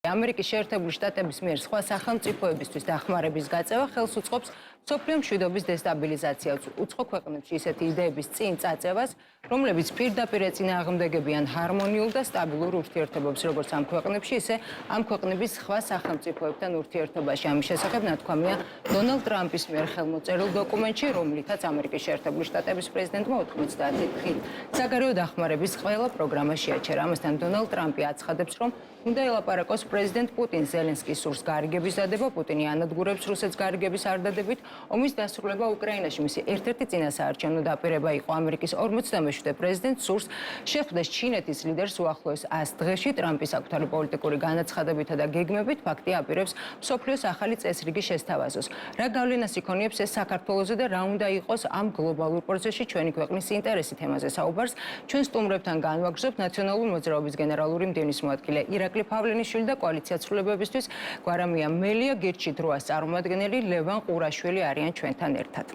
ამერიკის შეერთებული შტატების მიერ სხვა სახელმწიფოებისთვის დახმარების გაწევა ხელს უწყობს მსოფლიო მშვიდობის დესტაბილიზაციას, უცხო ქვეყნებში ისეთი იდეების წინ წაწევას, რომლებიც პირდაპირ ეწინააღმდეგებიან ჰარმონიულ და სტაბილურ ურთიერთობებს, როგორც ამ ქვეყნებში, ისე ამ ქვეყნების სხვა სახელმწიფოებთან ურთიერთობაში. ამის შესახებ ნათქვამია დონალდ ტრამპის მიერ ხელმოწერილ დოკუმენტში, რომლითაც ამერიკის შეერთებული შტატების პრეზიდენტმა 90 დღით საგარეო დახმარების ყველა პროგრამა შეაჩერა. ამასთან დონალდ ტრამპი აცხადებს, რომ უნდა ელაპარაკოს პრეზიდენტ პუტინს ზელენსკის სურს გარიგების დადება, პუტინი ანადგურებს რუსეთს გარიგების არ დადებით, ომის დასრულება უკრაინაში მისი ერთ-ერთი წინასაარჩევნო დაპირება იყო. ამერიკის 47 პრეზიდენტ სურს შეხვდეს ჩინეთის ლიდერს უახლოეს 100 დღეში. ტრამპის საკუთარი პოლიტიკური განაცხადებითა და გეგმებით ფაქტი აპირებს მსოფლიოს ახალი წესრიგის შესთავაზოს. რა გავლენას იქონიებს ეს საქართველოზე და რა უნდა იყოს ამ გლობალურ პროცესში ჩვენი ქვეყნის ინტერესი თემაზე საუბარს ჩვენ სტუმრებთან განვაგრძობთ ნაციონალური მოძრაობის გენერალური მდივნის მოადგილე ირაკლი ფავლენიშვილი და კოალიცია ცვლილებებისთვის გვარამია მელია გირჩი დროას წარმომადგენელი ლევან ყურაშვილი არიან ჩვენთან ერთად.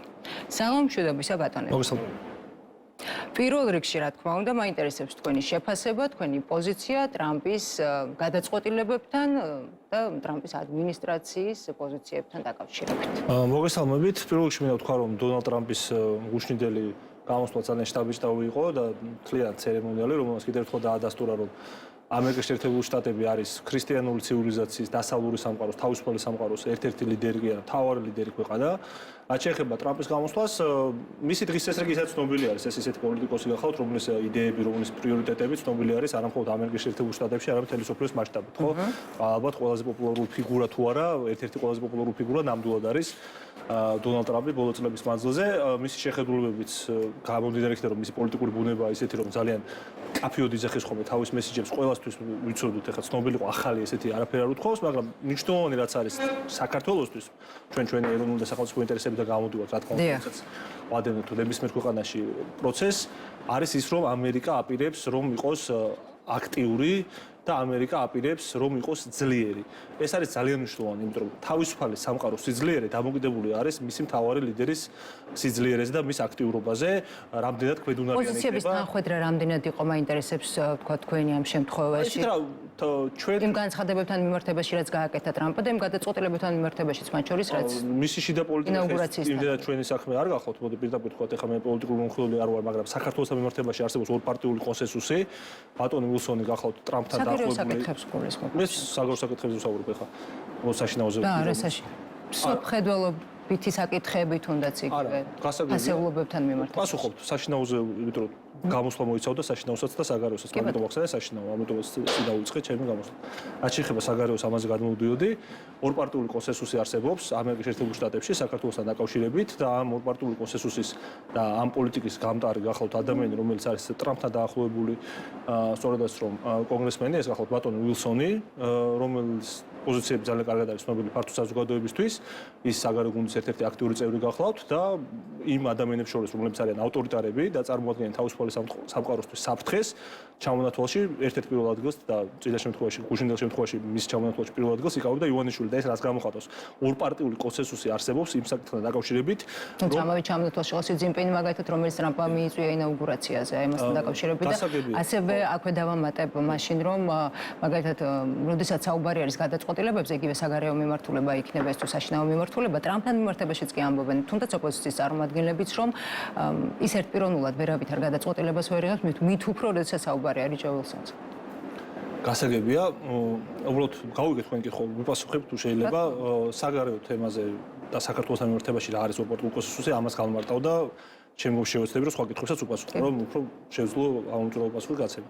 სალამ მშვიდობისა ბატონო. პირველ რიგში რა თქმა უნდა მაინტერესებს თქვენი შეფასება, თქვენი პოზიცია ტრამპის გადაწყვეტილებებთან და ტრამპის ადმინისტრაციის პოზიციებთან დაკავშირებით. მოგესალმებით. პირველ რიგში მინდა ვთქვა, რომ დონალდ ტრამპის გუშინდელი გამოსვლა ძალიან შტაბი-შტაბი იყო და მთლიან ცერემონიალი, რომელსაც კიდევ ერთხელ დაადასტურა, რომ ამერიკის შეერთებული შტატები არის ქრისტიანული ცივილიზაციის დასავლური სამყაროს, თავისუფალი სამყაროს ერთ-ერთი ლიდერი კი არა, მთავარი ლიდერი ქვეყანა. რაც შეეხება ტრამპის გამოსვლას, მისი დღის წესრიგი ისე ცნობილი არის, ეს ისეთი პოლიტიკოსი გახავთ, რომლის იდეები, რომლის პრიორიტეტები ცნობილი არის არა მხოლოდ ამერიკის შეერთებულ შტატებში, არამედ მთელი მსოფლიოს მასშტაბით, ხო? ალბათ ყველაზე პოპულარული ფიგურა თუ არა, ერთ-ერთი ყველაზე პოპულარული ფიგურა ნამდვილად არის დონალდ ტრამპი ბოლო წლების მანძილზე. მისი შეხედულებებიც გამომდინარე იქიდან, რომ მისი პოლიტიკური ბუნება ისეთი, რომ ძალიან კაფეოდ იძახის ხოლმე თავის მესიჯებს ყველასთვის ვიცოდოთ, ეხლა ცნობილი ყო ახალი ესეთი არაფერი არ უთხოვს, მაგრამ მნიშვნელოვანი რაც არის საქართველოსთვის, ჩვენი ეროვნული და სახელმწიფო ინტერესებიდან გამოდივართ, რა თქმა უნდა, ვადევნებთ თუ ნებისმიერ ქვეყანაში პროცესს, არის ის, რომ ამერიკა აპირებს, რომ იყოს აქტიური და ამერიკა აპირებს, რომ იყოს ძლიერი. ეს არის ძალიან მნიშვნელოვანი, იმიტომ რომ თავისუფალი სამყაროს სიძლიერე დამოკიდებული არის მისი მთავარი ლიდერის სიძლიერეზე და მის აქტიურობაზე, რამდენად ქვედუნარიანი იქნება. პოზიციების თანხwebdriver რამდენად იყო მაინტერესებს თქვა თქვენი ამ შემთხვევაში. ჩვენ იმ განცხადებებთან მიმართებაში რაც გააკეთა ტრამპმა და იმ გადაწყვეტილებებთან მიმართებაშიც მათ შორის რაც მისი შიდა პოლიტიკის იმდენად ჩვენი საქმე არ გახავთ, მოდი პირდაპირ თქვა, ეხლა მე პოლიტიკური მომხრეული არ ვარ, მაგრამ საქართველოს მიმართებაში არსებობს ორპარტიული კონსენსუსი, ბატონი ვილსონი გახავთ ტრამპთან საგარეო საკითხებს გულისხმობ. მე საგარეო საკითხებზე ვსაუბრობ ეხლა. მოსაშინაოზე. და არა სამხედველობითი საკითხები თუნდაც იგივე ასეულობებთან მიმართებით. პასუხობთ საშინაოზე, იმიტომ რომ გამოსვლა მოიცავდა საშინაოსაც და საგარეოსაც. ამიტომ ახსენე საშინაო, ამიტომ დავიწყე ჩემი გამოსვლა. რაც შეეხება საგარეოს, ამაზე გადმოვიდიოდი. ორპარტიული კონსენსუსი არსებობს ამერიკის შეერთებულ შტატებში საქართველოსთან დაკავშირებით და ამ ორპარტიული კონსენსუსის და ამ პოლიტიკის გამტარი გახავთ ადამიანი, რომელიც არის ტრამპთან დაახლოებული, სწორედაც რომ კონგრესმენი, ეს გახავთ ბატონი ვილსონი, რომელიც პოზიციები ძალიან კარგად არის ცნობილი ფართო საზოგადოებისთვის, ის საგარეო გუნდის ერთ-ერთი აქტიური წევრი გახლავთ და იმ ადამიანებს შორის, რომლებიც არიან ავტორიტარები და წარმოადგენენ თავისუფალი სამყაროსთვის საფრთხეს, ჩამონათვალში ერთ-ერთ პირველ ადგილს და წინა შემთხვევაში, გუშინდელ შემთხვევაში მის ჩამონათვალში პირველ ადგილს იკავებდა ივანიშვილი და ეს რაც გამოხატავს, ორპარტიული კონსენსუსი არსებობს იმ საკითხთან დაკავშირებით, რომ ამავე ჩამონათვალში ყო სი ძინპინი მაგალითად, რომელიც ტრამპმა მიიწვია ინაუგურაციაზე, ამასთან დაკავშირებით და ასევე აქვე დავამატებ მაშინ, რომ მაგალითად, როდესაც საუბარი არის გადაწყვეტილებებზე, იგივე საგარეო მიმართულება იქნება ეს თუ საშინაო მიმართულება, ტრამპთან მიმართებაშიც კი ამბობენ, თუნდაც ოპოზიციის წარმომადგენლებიც, რომ ის ერთპიროვნულად ვერავითარ გადაწყვეტილებას ვერ იღებს, მით უფრო როდესაც საუბარი არის ჯო ვილსონზე. გასაგებია, უბრალოდ გავიგეთ თქვენი კითხვა, ვიპასუხებ თუ შეიძლება საგარეო თემაზე და საქართველოსთან მიმართებაში რა არის ორპარტიული კონსენსუსი, ამას გავმარტავ და ჩემი შეუძლებელი რომ სხვა კითხვებსაც უპასუხო, რომ უფრო შეძლო ამომწურავ პასუხი გაცემა.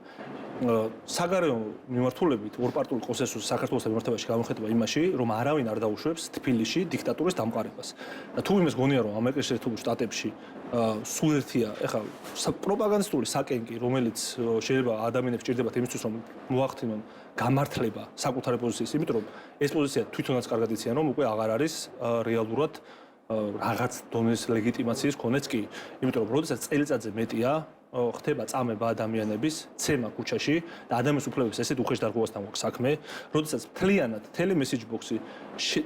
საგარეო მიმართულებით ორპარტიული კონსენსუსი საქართველოსთან მიმართებაში გამოიხატება იმაში, რომ არავინ არ დაუშვებს თბილისში დიქტატურის დამყარებას. და თუ იმას გონია, რომ ამერიკის შეერთებულ შტატებში სულ ერთია, ეხლა პროპაგანდისტული საკენკი, რომელიც შეიძლება ადამიანებს ჭირდებათ იმისთვის, რომ მოახდინონ გამართლება საკუთარი პოზიციის, იმიტომ რომ ეს პოზიცია თვითონაც კარგად იციან, რომ უკვე აღარ არის რეალურად რაღაც დონეს ლეგიტიმაციის ქონეც კი. იმიტომ რომ როდესაც წელიწადზე მეტია ხდება წამება ადამიანების ცემა ქუჩაში და ადამიანის უფლებების ესეთ უხეშდარღვევასთან გვაქვს საქმე, როდესაც მთლიანად თელი message box-ი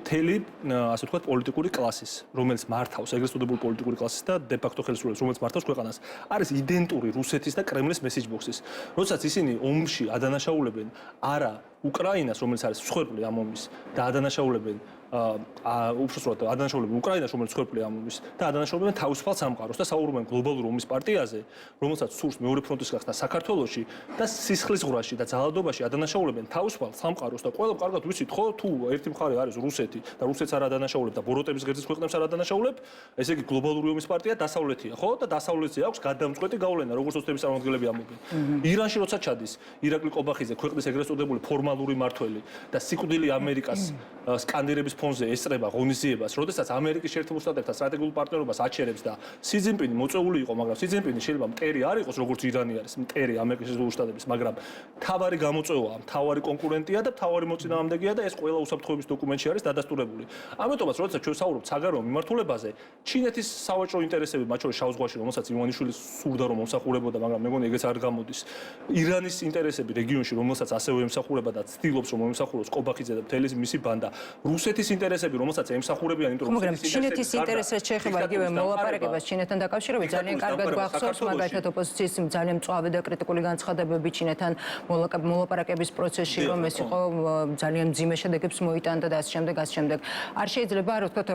თელი ასე ვთქვათ პოლიტიკური კლასის, რომელიც მართავს ეგრეთ წოდებული პოლიტიკური კლასის და de facto ხელისუფლების, რომელიც მართავს ქვეყანას, არის იდენტური რუსეთის და კრემლის message box-ის. როდესაც ისინი ომში ადანაშაულებენ არა უკრაინას, რომელიც არის მსხვერპლი ამ ომის და ადანაშაულებენ უბრალოდ ადანაშაულებენ უკრაინას, რომელიც მსხვერპლი ამ ომის და ადანაშაულებენ თავისუფალ სამყაროს და საუბრობენ გლობალურ ომის პარტიაზე, რომელსაც სურს მეორე ფრონტის გახსნა საქართველოში და სისხლის ღვრაში და ძალადობაში ადანაშაულებენ თავისუფალ სამყაროს და ყველა კარგად ვიცით ხო თუ ერთი მხარე არის რუსეთი და რუსეთს არ ადანაშაულებ და ბოროტების ღერძის ქვეყნებს არ ადანაშაულებ, ესე იგი გლობალური ომის პარტია დასავლეთია, ხო? და დასავლეთზე აქვს გადამწყვეტი გავლენა, როგორც ოცნების წარმომადგენლები ამბობენ. ირანში როცა ჩადის ირაკლი ყობახიძე, ქვეყნის ეგრეთ წოდებული ფორმალური მმართველი და სიკვდილი ამერიკას სკანდირების ფონზე ესწრება ღონისძიებას, როდესაც ამერიკის შეერთებულ შტატებთან სტრატეგიულ პარტნიორობას აჩერებს და სი ძინპინი მოწვეული იყო, მაგრამ სი ძინპინი შეიძლება მტერი არ იყოს, როგორც ირანი არის, მტერი ამერიკის შეერთებულ შტატების, მაგრამ თავარი გამოწვევაა, თავარი კონკურენტია და თავარი მოწინააღმდეგეა და ეს ყველა უსაფრთხოების დოკუმენტში არის დადასტურებული. ამიტომაც, როდესაც ჩვენ საუბრობთ საგარეო მიმართულებაზე, ჩინეთის სავაჭრო ინტერესები, მათ შორის შავ ზღვაში, რომელსაც ივანიშვილი სურდა რომ მომსახურებოდა, მაგრამ მეგონი ეგეც არ გამოდის. ირანის ინტერესები რეგიონში, რომელსაც ასევე ემსახურება და ცდილობს რომ მომსახუროს ყობახიძე და მთელი მისი ბანდა. რუსეთის ინტერესები, რომელსაც ემსახურებიან, იმიტომ რომ ჩინეთის ინტერესებს შეეხება იგივე მოლაპარაკებას ჩინეთთან დაკავშირებით ძალიან კარგად გვახსოვს, მაგალითად ოპოზიციის ძალიან მწვავე და კრიტიკული განცხადებები ჩინეთთან მოლაპარაკების პროცესში, რომ ეს იყო ძალიან მძიმე შედეგებს მოიტანდა და ასე შემდეგ. არ შეიძლება არ ვთქვათ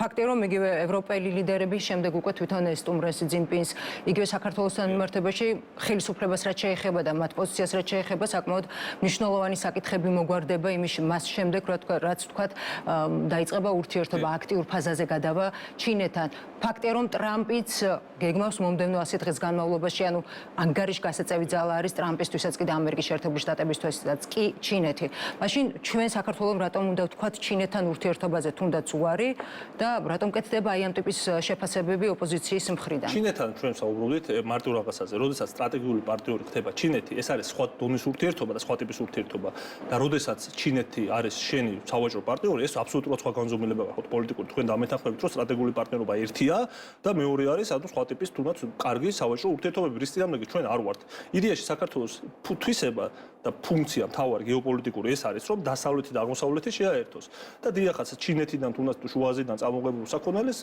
ფაქტია, რომ იგივე ევროპელი ლიდერები შემდეგ უკვე თვითონ ესტუმრეს სი ძინპინს, იგივე საქართველოსთან მიმართებაში ხელისუფლებას რაც შეეხება და მათ პოზიციას რაც შეეხება, საკმაოდ მნიშვნელოვანი საკითხები მოგვარდება იმის მას შემდეგ, რაც ვთქვათ დაიწყება ურთიერთობა აქტიურ ფაზაზე გადავა ჩინეთთან. ფაქტია, რომ ტრამპიც გეგმავს მომდევნო 100 დღის განმავლობაში, ანუ ანგარიშ გასაწევი ძალა არის ტრამპისთვისაც კი და ამერიკის შეერთებული შტატებისთვისაც კი ჩინეთი. მაშინ ჩვენ საქართველოს რატომ უნდა ვთქვათ ჩინეთთან ურთიერთობაზე თუნდაც უარი და რატომ კეთდება აი ამ ტიპის შეფასებები ოპოზიციის მხრიდან? ჩინეთთან ჩვენ საუბრობდით მარტო რაღაცაზე, როდესაც სტრატეგიული პარტნიორი ხდება ჩინეთი, ეს არის სხვა დონის ურთიერთობა და სხვა ტიპის ურთიერთობა და როდესაც ჩინეთი არის შენი სავაჭრო პარტნიორი, ეს აბსოლუტურად სხვა განზომილებაა, ხო პოლიტიკური თქვენ დამეთანხმებით, რომ სტრატეგიული პარტნიორობა ერთია და მეორე არის ანუ სხვა ტიპის თუნდაც კარგი სავაჭრო ურთიერთობები, რის წინამდგე ჩვენ არ ვართ. იდეაში საქართველოს თვისება და ფუნქცია მთავარი გეოპოლიტიკური ეს არის, რომ დასავლეთი და აღმოსავლეთი შეაერთოს. და დიახაც ჩინეთიდან თუნდაც შუა აზიიდან წამოღებულ საქონელს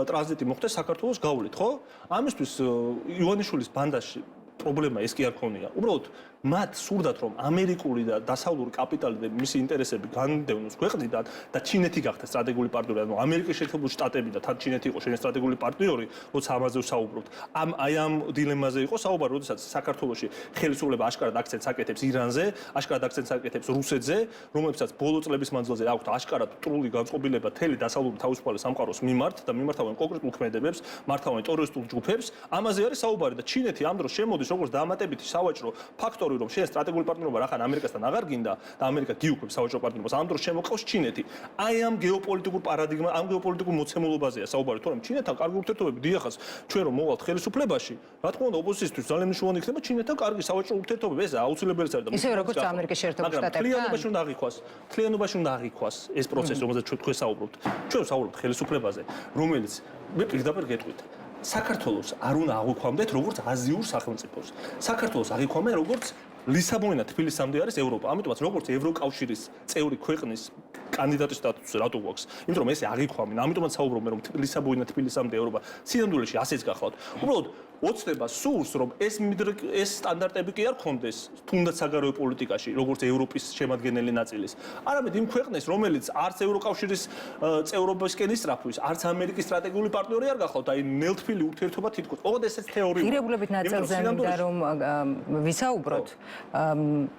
ტრანზიტი მოხდეს საქართველოს გავლით, ხო? ამისთვის ივანიშვილის ბანდაში პრობლემა ეს კი არ ქონია. უბრალოდ მათ სურდათ რომ ამერიკული და დასავლური კაპიტალი და მისი ინტერესები განდევნოს ქვეყნიდან და ჩინეთი გახდეს სტრატეგიული პარტნიორი, ანუ ამერიკის შეერთებული შტატები და თან ჩინეთი იყო შენი სტრატეგიული პარტნიორი, როცა ამაზე ვსაუბრობთ. ამ დილემაზე იყო საუბარი, როდესაც საქართველოში ხელისუფლება აშკარად აქცენტს აკეთებს ირანზე, აშკარად აქცენტს აკეთებს რუსეთზე, რომლებსაც ბოლო წლების მანძილზე აქვთ აშკარად ტრული განწყობილება თელი დასავლური თავისუფალი სამყაროს მიმართ და მიმართავენ კონკრეტულ ქმედებებს, მართავენ ტერორისტულ ჯგუფებს. ამაზე არის საუბარი და ჩინეთი ამ დროს შემოდის როგორც დამატებითი სავაჭრო ფაქტორი, რომ შენ სტრატეგიული პარტნიორობა რახან ამერიკასთან აღარ გინდა და ამერიკა გიუქმებს სავაჭრო პარტნიორობას, ამ დროს შემოყავს ჩინეთი. აი ამ გეოპოლიტიკურ პარადიგმა, ამ გეოპოლიტიკურ მოცემულობაზეა საუბარი, თორემ ჩინეთთან კარგი ურთიერთობები დიახაც, ჩვენ რომ მოვალთ ხელისუფლებაში, რა თქმა უნდა ოპოზიციისთვის ძალიან მნიშვნელოვანი იქნება ჩინეთთან კარგი სავაჭრო ურთიერთობები, ეს აუცილებელიც არის და ისე როგორც ამერიკის შეერთებულ შტატებთან. მთლიანობაში უნდა აღიქვას ეს პროცესი, რომელზეც თქვენ საუბრობთ. ჩვენ საუბრობთ ხელისუფლებაზე, რომელიც მე პირდაპირ გეტყვით საქართველოს არ უნდა აღვიქვამდეთ როგორც აზიურ სახელმწიფოს. საქართველოს აღიქვამენ როგორც ლისაბონიდან თბილისამდე არის ევროპა. ამიტომაც როგორც ევროკავშირის წევრი ქვეყნის კანდიდატის სტატუსზე რატო გვაქვს? იმიტომ რომ ესე აღიქვამენ. ამიტომაც საუბრობენ რომ ლისაბონიდან თბილისამდე ევროპა. სინამდვილეში ასეც გახლავთ. უბრალოდ ოცნება სურს რომ ეს სტანდარტები კი არ ქონდეს თუნდაც საგარეო პოლიტიკაში, როგორც ევროპის შემადგენელი ნაწილის. არამედ იმ ქვეყნეს, რომელიც არც ევროკავშირის წევრობისკენ ისწრაფვის, არც ამერიკის სტრატეგიული პარტნიორი არ გახლავთ, აი ნელთბილი ურთიერთობა თითქოს. ოღონდ ესეც თეორია. ღირებულებით ნაწილზე მინდა რომ ვისაუბროთ.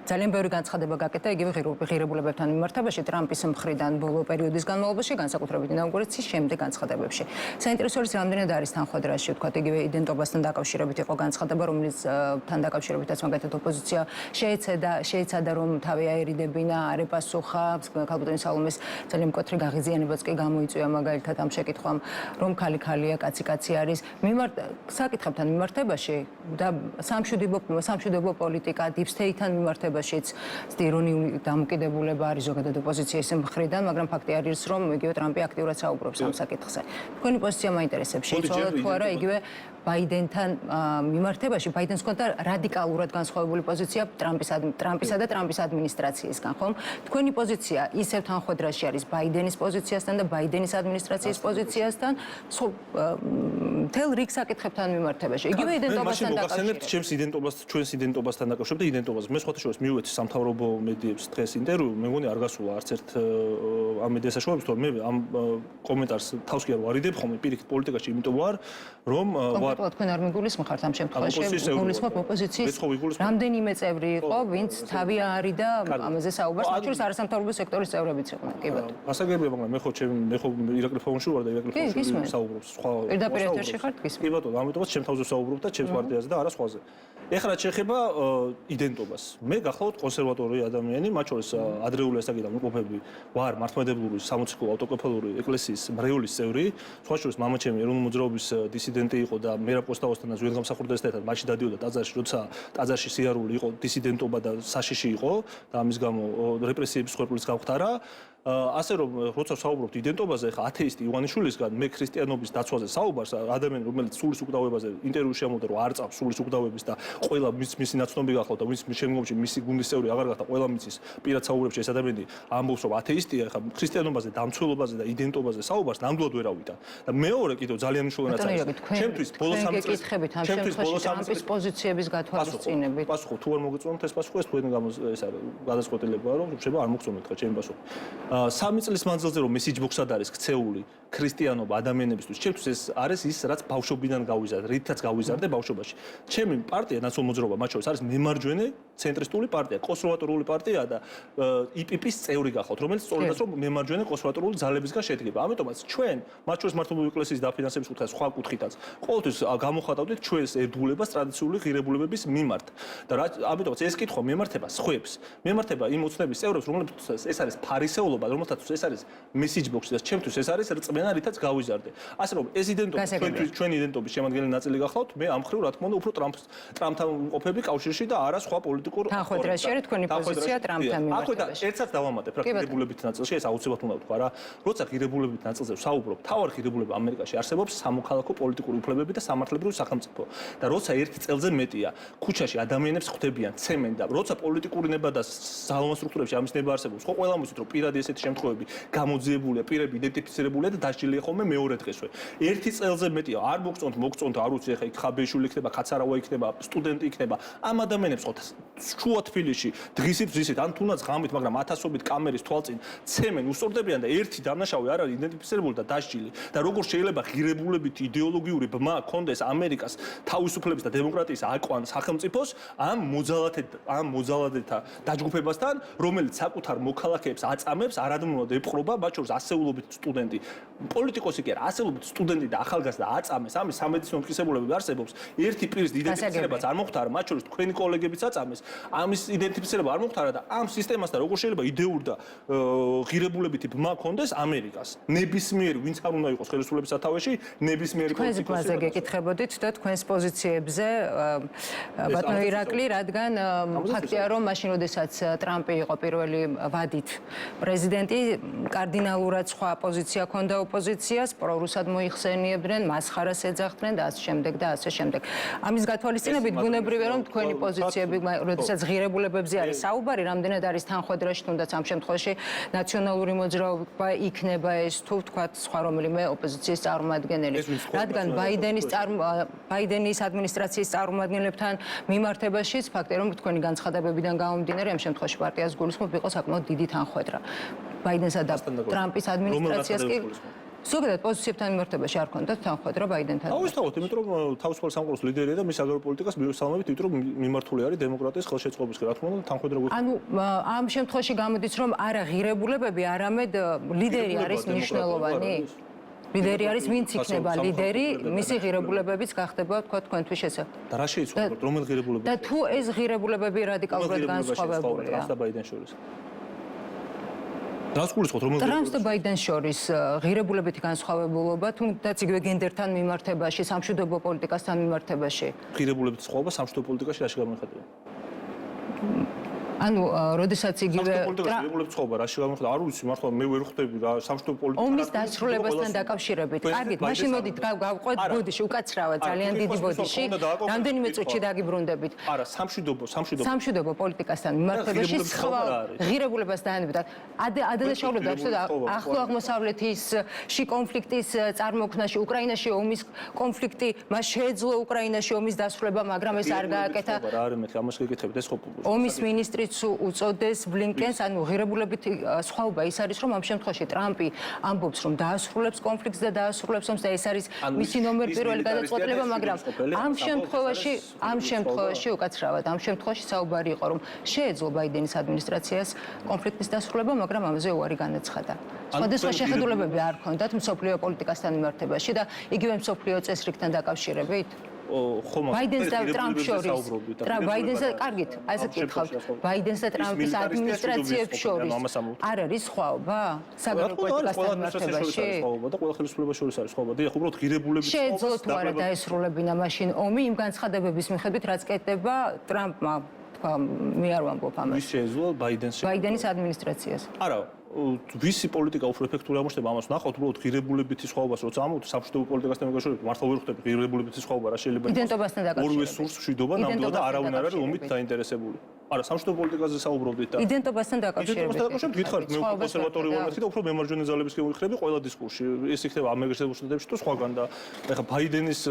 ძალიან ბევრი განცხადება გაკეთა იგივე ღირებულებებთან მიმართებაში ტრამპის მხრიდან ბოლო პერიოდის განმავლობაში, განსაკუთრებით ინაუგურაციის შემდეგ განცხადებებში. საინტერესო არის რამდენად არის თანხმადრაში, ვთქვათ, იგივე იდენტობასთან დაკავშირებით იყო განცხადება, რომელიც თან დაკავშირებითაც მაგათად ოპოზიცია შეეცადა რომ თავი აერიდებინა, არ ეპასუხა, ქალბატონი სალომეს ძალიან მკვეთრი გაღიზიანებაც კი გამოიწვია მაგალითად ამ შეკითხვამ, რომ ქალი-ქალია, კაცი-კაცი არის. საკითხებთან მიმართებაში და სამშვიდობო პოლიტიკა, deep state-თან მიმართებაშიც ირონიული დამოკიდებულება არის ზოგადად ოპოზიციის მხრიდან, მაგრამ ფაქტი არის, რომ იგივე ტრამპი აქტიურად საუბრობს ამ საკითხზე. თქვენი პოზიცია მაინტერესებს, შეიცვალა თუ არა იგივე ბაიდენთან ბაიდენთან მიმართებაში ბაიდენს ჰქონდა რადიკალურად განსხვავებული პოზიცია ტრამპისა და ტრამპის ადმინისტრაციისგან, ხომ? თქვენი პოზიცია ისევ თანხმედრაში არის ბაიდენის პოზიციასთან და ბაიდენის ადმინისტრაციის პოზიციასთან, მთელ რიგ საკითხებთან მიმართებაში. იგივე იდენტობასთან დაკავშირებით. ჩვენს იდენტობასთან დაკავშირებით და იდენტობას მე სხვათა შორის მივეცი სამთავრობო მედიებს დღეს ინტერვიუ, მე მგონი არ გასულა არც ერთ ამ მედია საშუალებას, თორე მე ამ კომენტარს თავს კი არ ვარიდებ ხოლმე პირიქით პოლიტიკაში, იმიტომ ვარ, რომ ვარ თქვენ არ მიგულისხმობთ ამ შემთხვევაში, გულისხმობ ოპოზიციის რამდენიმე წევრი იყო, ვინც თავი არიდა ამაზე საუბარს, მათ შორის არასამთავრობო სექტორის წევრებიც იყვნენ, კი ბატონო. გასაგებია, მაგრამ მე ხო ირაკლი ფონში ვარ და ირაკლი ფონში საუბრობს სხვა. პირდაპირ ეთერში ხართ გისმენთ? კი ბატონო, ამიტომაც ჩემ თავზე საუბრობ და ჩემს პარტიაზე და არა სხვაზე. ეხლა შეეხება იდენტობას. მე გახლავთ კონსერვატორი ადამიანი, მათ შორის ადრეული ასაკიდან მყოფები ვარ მართლმადიდებლური სამოციქულო ავტოკეფალური ეკლესიის მრეოლის წევრი. სხვა შორის მამაჩემი ეროვნული მოძრაობის დისიდენტი იყო და მერაბ კოსტავოსთან და ზუგდიდ გამსახურდასთან ერთად მაშინ დადიოდა ტაძარში, როცა ტაძარში სიარული იყო, დისიდენტობა და საშიში იყო და ამის გამო რეპრესიების ხერხულიც გამختარა. ასე რომ როცა საუბრობთ იდენტობაზე, ხა ათეისტი ივანიშვილისგან მე ქრისტიანობის დაცვაზე საუბარს ადამიანი რომელიც სულის უკდავებაზე ინტერვიუში ამბობდა რომ არ წავს სულის უკდავების და ყველა მისი ნაცნობი გახლავთ და ვინც შემდგომში მისი გუნდის წევრი აღარ გახდა ყველა მიცის პირად საუბრებში ეს ადამიანი ამბობს რომ ათეისტია, ხა ქრისტიანობაზე დამცველობაზე და იდენტობაზე საუბარს ნამდვილად ვერ ავიდა და მეორე კიდევ ძალიან მნიშვნელოვანი ნაწილი ჩემთვის ბოლოს 3 წელს გეკითხებით ამ შემთხვევაში ტრამპის პოზიციების გათვალისწინებით პასუხო თუ არ მოგეწონთ ეს პასუხი ეს თქვენი ეს არის გადაწყვეტილებაა რომ შეიძლება არ მოგწონოთ ხა ჩემი პასუხი 3 წლის მანძილზე რომ მესიჯ ბოქსად არის ქცეული ქრისტიანობა ადამიანებისთვის, ჩემთვის ეს არის ის, რაც ბავშვობიდან გავიზარდე, რითაც გავიზარდე ბავშვობაში. ჩემი პარტია ნაციონალურ მოძრაობა, მათ შორის არის მემარჯვენე ცენტრისტული პარტია, კონსერვატორული პარტია და იპიპის წევრი გახავთ, რომელიც სწორედაც რომ მემარჯვენე კონსერვატორული ძალებისგან შედგება. ამიტომაც ჩვენ, მათ შორის მართლმადიდებლური ეკლესიის დაფინანსების კუთხე სხვა კუთხითაც, ყოველთვის გამოხატავდით ჩვენს ერთგულებას ტრადიციული ღირებულებების მიმართ. და ამიტომაც ეს კითხვა მემართება სხვებს. მემართება იმ ოცნების წევრებს, რომლებსაც ეს არის ფარისეულობა, რომლებსაც ეს არის მესიჯ ბოქსი და ჩემთვის ეს არის რწმენა რითაც გავიზარდე. ასე რომ ეს იდენტობა ჩვენი იდენტობის შემადგენელი ნაწილი გახლავთ, მე ამ ხრივ რა თქმა უნდა უფრო ტრამპთან მყოფები კავშირში და არა სხვა პოლიტიკურ თანხმედრაში არის თქვენი პოზიცია ტრამპთან მიმართებაში. აქვე ერთსაც დავამატებ რა ღირებულებით ნაწილში, ეს აუცილებლად უნდა ვთქვა რა. როცა ღირებულებით ნაწილზე ვსაუბრობ, თავარ ღირებულება ამერიკაში არსებობს სამოქალაქო პოლიტიკური უფლებები და სამართლებრივი სახელმწიფო. და როცა ერთი წელზე მეტია, ქუჩაში ადამიანებს ხვდებიან, ცემენ და როცა პოლიტიკური ნება და ძალოვან სტრუქტურებში ამის ნება არსებობს, ხო ყველა მოცით რომ პირადი ესეთი შემთხვევები გამოძიებულია, პირები იდენტიფიცირებულია და დასჯილია ხოლმე მეორე დღესვე. ერთი წელზე მეტია, არ მოგწონთ, არ ვიცი, ეხა იქ ხაბეშვილი იქნება, ხაცარავა იქნება, სტუდენტი იქნება. ამ ადამიანებს ხო შუა თბილისში დღისით, ან თუნდაც ღამით, მაგრამ ათასობით კამერის თვალწინ ცემენ, უსწორდებიან და ერთი დამნაშავე არ არის იდენტიფიცირებული და დასჯილი. და როგორ შეიძლება ღირებულებით იდეოლოგიური ბმა კონდეს ამერიკას თავისუფლების და დემოკრატიის აკვან სახელმწიფოს ამ მოძალადეთა დაჯგუფებასთან, რომელიც საკუთარ მოქალაქეებს აწამებს, არადმოვნად ეპყრობა, მათ შორის ასეულობით სტუდენტი. პოლიტიკოსი კი არა, ასეულობით სტუდენტი და ახალგაზრდა აწამეს, ამის სამედიცინო მტკიცებულებები არსებობს. ერთი პირის იდენტიფიცირებაც არ მოხდარა, მათ შორის თქვენი კოლეგებიც აწამეს. ამის იდენტიფიცირება არ მოხდარა და ამ სისტემასთან როგორ შეიძლება იდეური და ღირებულებითი ბმა კონდეს ამერიკას. ნებისმიერი, ვინც არ უნდა იყოს ხელისუფლების სათავეში, ნებისმიერი პოლიტიკოსი. თქვენს ბლაზე გეკითხებოდით და თქვენს პოზიციებზე ბატონო ირაკლი, რადგან ფაქტია რომ მაშინ როდესაც ტრამპი იყო პირველი ვადით პრეზიდენტი, კარდინალურად სხვა პოზიცია ჰქონდა ოპოზიციას, პრორუსად მოიხსენიებდნენ, მასხარას ეძახდნენ და ასე შემდეგ და ასე შემდეგ. ამის გათვალისწინებით ბუნებრივია რომ თქვენი პოზიციები, როდესაც ღირებულებებზე არის საუბარი, რამდენად არის თანხმედრაში, თუნდაც ამ შემთხვევაში ნაციონალური მოძრაობა იქნება ეს თუ ვთქვათ სხვა რომელიმე ოპოზიციის წარმომადგენელი. რადგან ბაიდენის ადმინისტრაციის წარმომადგენლებთან მიმართებაშიც ფაქტია რომ თქვენი განცხადებებიდან გამომდინარე ამ შემთხვევაში პარტიას გულისხმობ იყო საკმაოდ დიდი თანხმედრა. ბაიდენსა და ტრამპის ადმინისტრაციას კი ზოგადად პოზიციებთან მიმართებაში არ ქონდათ თანხმედრა ბაიდენთან. აუცილებლად, იმიტომ რომ თავისუფალ სამყაროს ლიდერია და მის აგროპოლიტიკას მიუსალმებით, იმიტომ რომ მიმართული არის დემოკრატიის ხელშეწყობის, რა თქმა უნდა, თანხმედრა გვექნება. ანუ ამ შემთხვევაში გამოდის რომ არა ღირებულებები, არამედ ლიდერი არის მნიშვნელოვანი. ლიდერი არის, ვინც იქნება ლიდერი, მისი ღირებულებებიც გახდება თქვენთვის შესაძლებელი. და რა შეიცვალოთ, რომელ ღირებულებებს? და თუ ეს ღირებულებები რადიკალურად განსხვავებულია. ტრამპს და ბაიდენს შორის. რას გულისხმობთ, რომელ ტრამპს და ბაიდენს შორის ღირებულებითი განსხვავებულობა, თუნდაც იგივე გენდერთან მიმართებაში, სამშვიდობო პოლიტიკასთან მიმართებაში. ღირებულებით სხვაობა სამშვიდობო პოლიტიკაში რაში გამოიხატება? ანუ როდესაც იგივე პოლიტიკას ცხოვრება რაში გამიხდა არ ვიცი მართლა მე ვერ ხვდები რა სამშობლო პოლიტიკა ომის დასრულებასთან დაკავშირებით. კარგით, მაშინ მოდით გავყვეთ ბოდიში, უკაცრავად ძალიან დიდი ბოდიში. რამდენიმე წუთში დაგიბრუნდებით. არა, სამშვიდობო პოლიტიკასთან მიმართებაში სხვა ღირებულებას დაანებდათ. ადანაშაულებდა ახლო აღმოსავლეთში კონფლიქტის წარმოქმნაში, უკრაინაში ომის კონფლიქტი, მას შეეძლო უკრაინაში ომის დასრულება, მაგრამ ეს არ გააკეთა. რა არის მე ამას გეკითხებით ეს ხო ომის მინისტრიც უწოდეს ბლინკენს, ანუ ღირებულებით სხვაობა ის არის, რომ ამ შემთხვევაში ტრამპი ამბობს, რომ დაასრულებს კონფლიქტს და დაასრულებს ომს და ეს არის მისი ნომერ პირველი გადაწყვეტილება, მაგრამ ამ შემთხვევაში უკაცრავად, ამ შემთხვევაში საუბარი იყო, რომ შეეძლო ბაიდენის ადმინისტრაციას კონფლიქტის დასრულება, მაგრამ ამაზე უარი განაცხადა. სხვადასხვა შეხედულებები არ ჰქონდათ მსოფლიო პოლიტიკასთან მიმართებაში და იგივე მსოფლიო წესრიგთან დაკავშირებით. ბაიდენს და ტრამპს შორის ბაიდენს და კარგით, ასე გითხავთ, ბაიდენს და ტრამპის ადმინისტრაციებს შორის არ არის სხვაობა საგარეო პოლიტიკასთან მიმართებაში? და ყველა ხელისუფლებას შორის არის სხვაობა. დიახ, უბრალოდ ღირებულების შეეძლოთ თუ არა დაესრულებინა მაშინ ომი იმ განცხადებების მიხედვით, რაც კეთდება ტრამპმა, თქვა, მე არ ვამბობ ამას. ვის შეეძლო ბაიდენის ადმინისტრაციას? არა, ვისი პოლიტიკა უფრო ეფექტური აღმოჩნდება ამას ნახავთ უბრალოდ ღირებულებითი სხვაობას როცა ამოვთ სამშვიდობო პოლიტიკასთან მოგაშორებით მართლა ვერ ხვდები ღირებულებითი სხვაობა რა შეიძლება იდენტობასთან დაკავშირებით ორივე სურს მშვიდობა ნამდვილად და არავინ არ არის ომით დაინტერესებული არა სამშვიდობო პოლიტიკაზე საუბრობდით და იდენტობასთან დაკავშირებით გითხარით მე უკვე კონსერვატორი ვარ და უფრო მემარჯვენე ძალების გევიხრები ყველა დისკურსში ეს იქნება ამერიკის შტატებში თუ სხვაგან და ეხლა ბაიდენის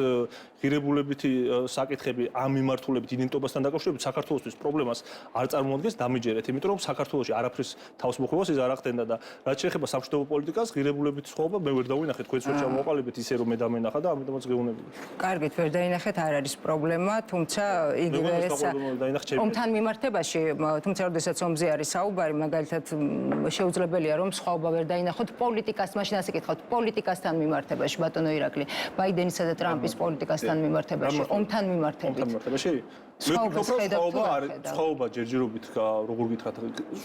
ღირებულებითი საკითხები ამ მიმართულებით იდენტობასთან დაკავშირებით საქართველოსთვის პრობლემას არ წარმოადგენს დამიჯერეთ იმიტომ რომ საქართველოში არაფრის თავისმოყრებას ის არ ახდენდა და რაც შეეხება სამშვიდობო პოლიტიკას ღირებულებითი სხვაობა მე ვერ დავინახეთ თქვენც ვერ ჩამოყალიბეთ ისე რომ მე დამენახა და ამიტომაც გეუბნები კარგით ვერ დაინახეთ არ არის პრობლემა თუმცა იგივე ომთან მიმართებაში თუმცა როდესაც ომზე არის საუბარი მაგალითად შეუძლებელია რომ სხვაობა ვერ დაინახოთ პოლიტიკას მაშინ ასე გითხავთ პოლიტიკასთან მიმართებაში ბატონო ირაკლი ბაიდენისა და ტრამპის პოლიტიკასთან მიმართებაში ომთან მიმართებით სხვაობა ჯერჯერობით როგორ გითხრათ